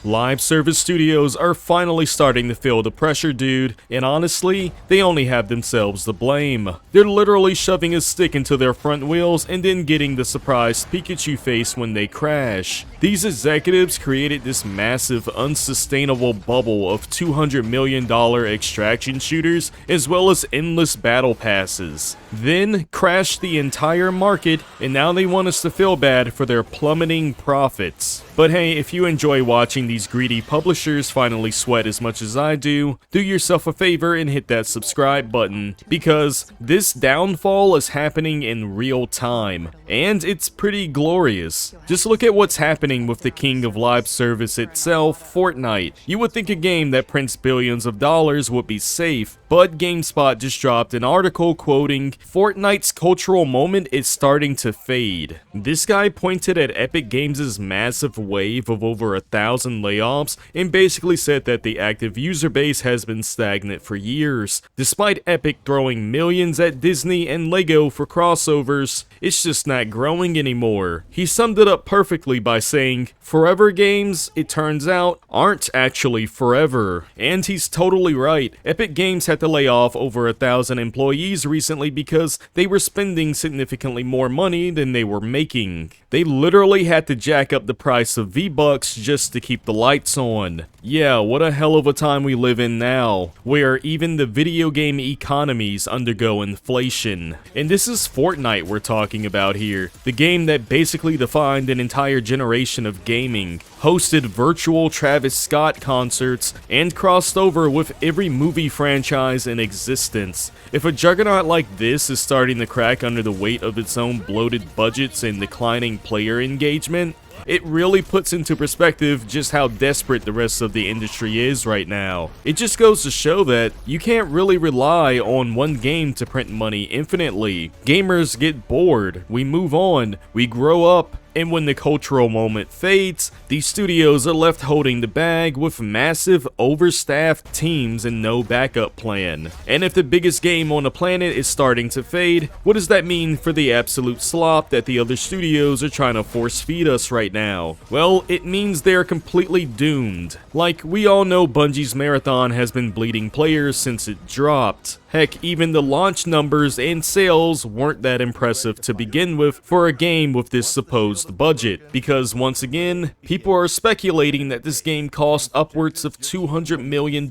Live service studios are finally starting to feel the pressure, dude, and honestly, they only have themselves to blame. They're literally shoving a stick into their front wheels and then getting the surprised Pikachu face when they crash. These executives created this massive, unsustainable bubble of $200 million extraction shooters, as well as endless battle passes. Then crashed the entire market, and now they want us to feel bad for their plummeting profits. But hey, if you enjoy watching these greedy publishers finally sweat as much as I do yourself a favor and hit that subscribe button, because this downfall is happening in real time, and it's pretty glorious. Just look at what's happening with the king of live service itself, Fortnite. You would think a game that prints billions of dollars would be safe, but GameSpot just dropped an article quoting, "Fortnite's cultural moment is starting to fade." This guy pointed at Epic Games' massive wave of over 1,000 layoffs and basically said that the active user base has been stagnant for years. Despite Epic throwing millions at Disney and Lego for crossovers, it's just not growing anymore. He summed it up perfectly by saying, "Forever games, it turns out, aren't actually forever." And he's totally right. Epic Games had to lay off over 1,000 employees recently because they were spending significantly more money than they were making. They literally had to jack up the price of V-Bucks just to keep the lights on. Yeah, what a hell of a time we live in now, where even the video game economies undergo inflation. And this is Fortnite we're talking about here, the game that basically defined an entire generation of gaming, hosted virtual Travis Scott concerts, and crossed over with every movie franchise in existence. If a juggernaut like this is starting to crack under the weight of its own bloated budgets and declining player engagement, it really puts into perspective just how desperate the rest of the industry is right now. It just goes to show that you can't really rely on one game to print money infinitely. Gamers get bored, we move on, we grow up, and when the cultural moment fades, these studios are left holding the bag with massive, overstaffed teams and no backup plan. And if the biggest game on the planet is starting to fade, what does that mean for the absolute slop that the other studios are trying to force feed us right now? Well, it means they're completely doomed. Like, we all know Bungie's Marathon has been bleeding players since it dropped. Heck, even the launch numbers and sales weren't that impressive to begin with for a game with this supposed budget, because once again, people are speculating that this game cost upwards of $200 million.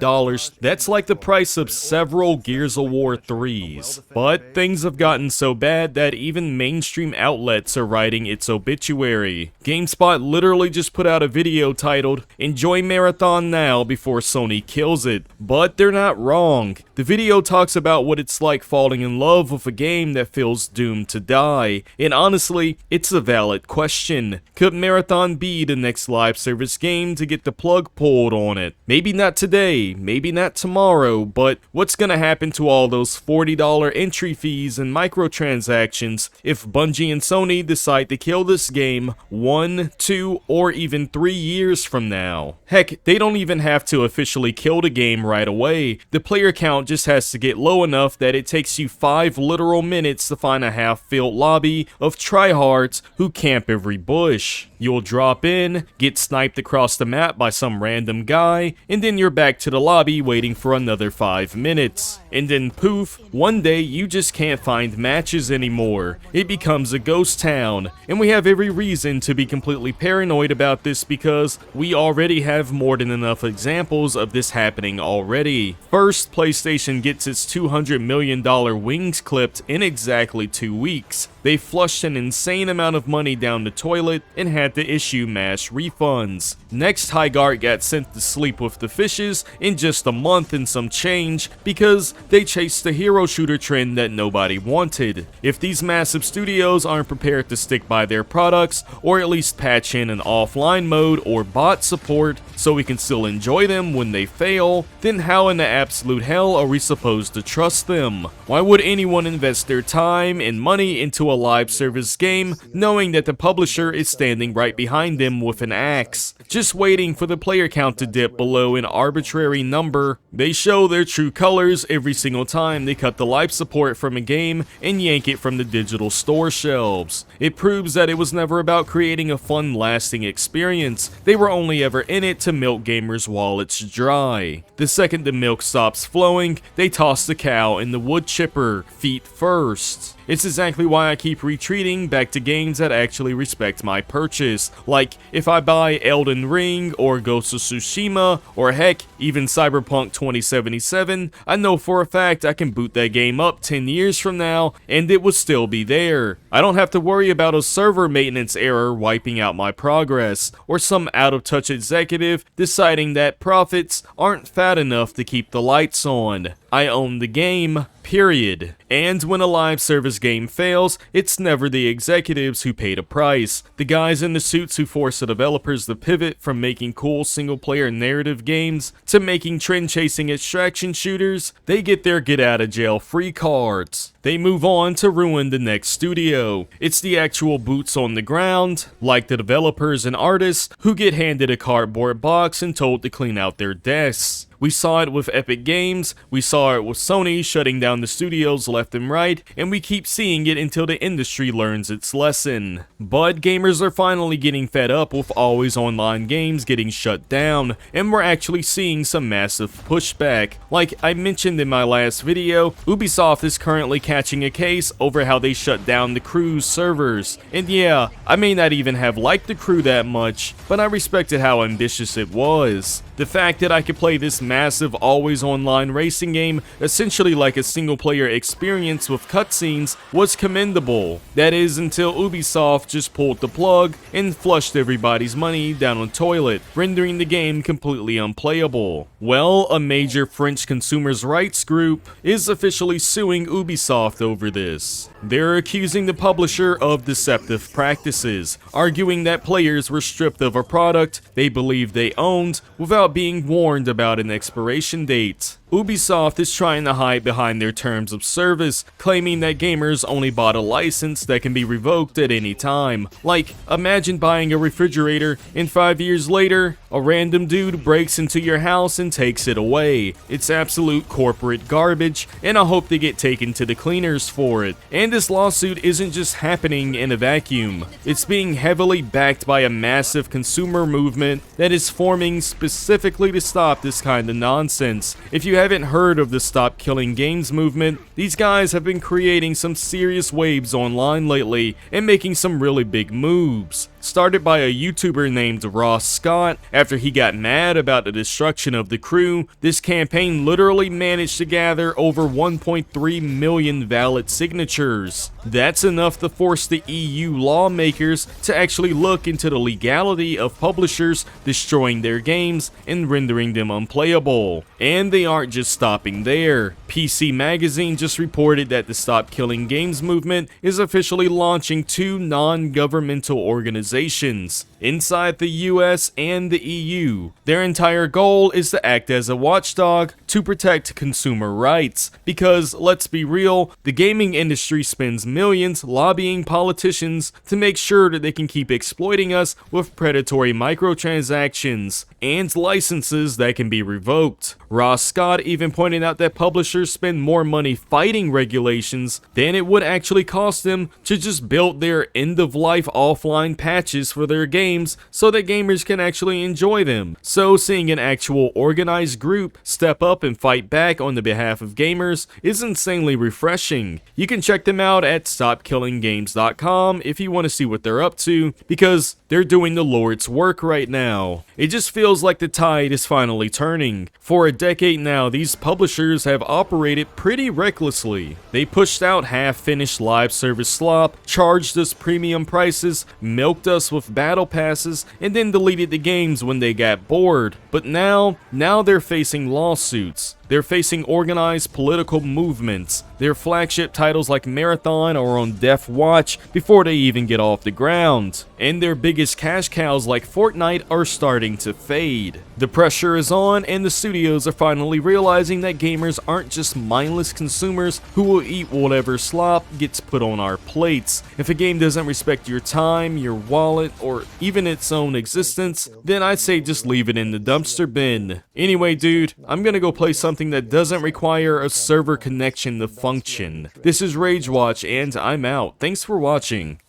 That's like the price of several Gears of War 3s. But things have gotten so bad that even mainstream outlets are writing its obituary. GameSpot literally just put out a video titled, "Enjoy Marathon now before Sony kills it." But they're not wrong. The video talks about what it's like falling in love with a game that feels doomed to die, and honestly, it's a valid question. Could Marathon be the next live service game to get the plug pulled on it? Maybe not today, maybe not tomorrow, but what's gonna happen to all those $40 entry fees and microtransactions if Bungie and Sony decide to kill this game 1, 2, or even 3 years from now? Heck, they don't even have to officially kill the game right away. The player count just has to get low enough that it takes you 5 literal minutes to find a half-filled lobby of tryhards who camp every bush. You'll drop in, get sniped across the map by some random guy, and then you're back to the lobby waiting for another 5 minutes. And then poof, one day you just can't find matches anymore. It becomes a ghost town, and we have every reason to be completely paranoid about this because we already have more than enough examples of this happening already. First, PlayStation gets its $200 million wings clipped in exactly 2 weeks. They flushed an insane amount of money down the toilet and had to issue mass refunds. Next, Highguard got sent to sleep with the fishes in just a month and some change because they chased the hero shooter trend that nobody wanted. If these massive studios aren't prepared to stick by their products, or at least patch in an offline mode or bot support so we can still enjoy them when they fail, then how in the absolute hell are we supposed to trust them? Why would anyone invest their time and money into a live service game knowing that the publisher is standing right behind them with an axe, just waiting for the player count to dip below an arbitrary number. They show their true colors every single time they cut the life support from a game and yank it from the digital store shelves. It proves that it was never about creating a fun, lasting experience. They were only ever in it to milk gamers' wallets dry. The second the milk stops flowing, they toss the cow in the wood chipper, feet first. It's exactly why I keep retreating back to games that actually respect my purchase. Like, if I buy Elden Ring, or Ghost of Tsushima, or heck, even Cyberpunk 2077, I know for a fact I can boot that game up 10 years from now, and it will still be there. I don't have to worry about a server maintenance error wiping out my progress, or some out-of-touch executive deciding that profits aren't fat enough to keep the lights on. I own the game, period. And when a live service game fails, it's never the executives who pay the price. The guys in the suits who force the developers to pivot from making cool single-player narrative games to making trend-chasing extraction shooters, they get their get-out-of-jail-free cards. They move on to ruin the next studio. It's the actual boots on the ground, like the developers and artists, who get handed a cardboard box and told to clean out their desks. We saw it with Epic Games, we saw it with Sony shutting down the studios left and right, and we keep seeing it until the industry learns its lesson. But gamers are finally getting fed up with always online games getting shut down, and we're actually seeing some massive pushback. Like I mentioned in my last video, Ubisoft is currently catching a case over how they shut down the Crew's servers. And yeah, I may not even have liked the Crew that much, but I respected how ambitious it was. The fact that I could play this massive always online racing game essentially like a single player experience with cutscenes was commendable. That is until Ubisoft just pulled the plug and flushed everybody's money down a toilet, rendering the game completely unplayable. Well, a major French consumers' rights group is officially suing Ubisoft over this. They're accusing the publisher of deceptive practices, arguing that players were stripped of a product they believed they owned without being warned about an expiration date. Ubisoft is trying to hide behind their terms of service, claiming that gamers only bought a license that can be revoked at any time. Like, imagine buying a refrigerator and 5 years later, a random dude breaks into your house and takes it away. It's absolute corporate garbage, and I hope they get taken to the cleaners for it. And this lawsuit isn't just happening in a vacuum. It's being heavily backed by a massive consumer movement that is forming specifically to stop this kind of nonsense. If you haven't heard of the Stop Killing Games movement, these guys have been creating some serious waves online lately and making some really big moves. Started by a YouTuber named Ross Scott, after he got mad about the destruction of the Crew, this campaign literally managed to gather over 1.3 million valid signatures. That's enough to force the EU lawmakers to actually look into the legality of publishers destroying their games and rendering them unplayable. And they aren't just stopping there. PC Magazine just reported that the Stop Killing Games movement is officially launching 2 non-governmental organizations inside the US and the EU. Their entire goal is to act as a watchdog to protect consumer rights, because let's be real, the gaming industry spends millions lobbying politicians to make sure that they can keep exploiting us with predatory microtransactions and licenses that can be revoked. Ross Scott even pointed out that publishers spend more money fighting regulations than it would actually cost them to just build their end-of-life offline patches for their games so that gamers can actually enjoy them. So seeing an actual organized group step up and fight back on the behalf of gamers is insanely refreshing. You can check them out at stopkillinggames.com if you want to see what they're up to, because they're doing the Lord's work right now. It just feels like the tide is finally turning. For a decade now, these publishers have operated pretty recklessly. They pushed out half-finished live service slop, charged us premium prices, milked us with battle passes, and then deleted the games when they got bored. But now they're facing lawsuits. They're facing organized political movements. Their flagship titles like Marathon are on death watch before they even get off the ground, and their biggest cash cows like Fortnite are starting to fade. The pressure is on, and the studios are finally realizing that gamers aren't just mindless consumers who will eat whatever slop gets put on our plates. If a game doesn't respect your time, your wallet, or even its own existence, then I'd say just leave it in the dumpster bin. Anyway, dude, I'm gonna go play something that doesn't require a server connection to function. This is RageWatch, and I'm out. Thanks for watching.